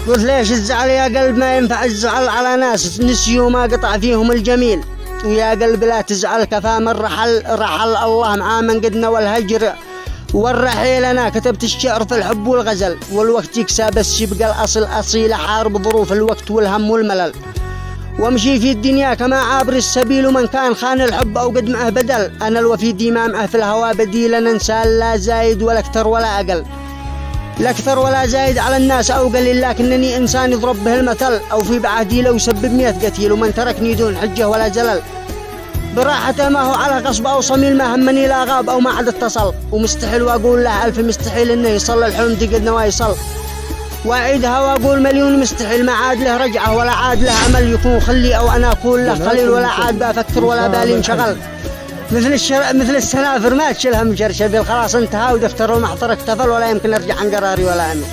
قلت ليش الزعل يا قلب؟ ما ينفع الزعل على ناس نسيوا ما قطع فيهم الجميل. ويا قلب لا تزعل كفى من رحل الله معاه من قدنا والهجر والرحيل. أنا كتبت الشعر في الحب والغزل، والوقت يكسى بس يبقى الأصل أصيل، حارب ظروف الوقت والهم والملل، وامشي في الدنيا كما عابر السبيل. ومن كان خان الحب أو قد معه بدل، أنا الوفي ديما معه في الهوى بديل. أنا إنسان لا زايد ولا أكثر ولا أقل، لا أكثر ولا زايد على الناس أو قليل، لكنني إنسان يضرب به المثل، أو في بعهدي لو يسبب 100 قتيل. ومن تركني دون حجة ولا زلل براحته ما هو على غصب أو صميل، ما همني لا غاب أو ما عاد اتصل. ومستحيل وأقول له ألف مستحيل إنه يصل الحلم تقدنا ويصل، وأعيدها وأقول مليون مستحيل ما عاد له رجعة ولا عاد له أمل يكون خلي، أو أنا أقول له قليل ولا عاد بفكر ولا بالي انشغل. مثل السنافر ما تشيلها مشرشبيل، خلاص انتهى ودفتر المحضر اكتفل، ولا يمكن أرجع عن قراري ولا أمي.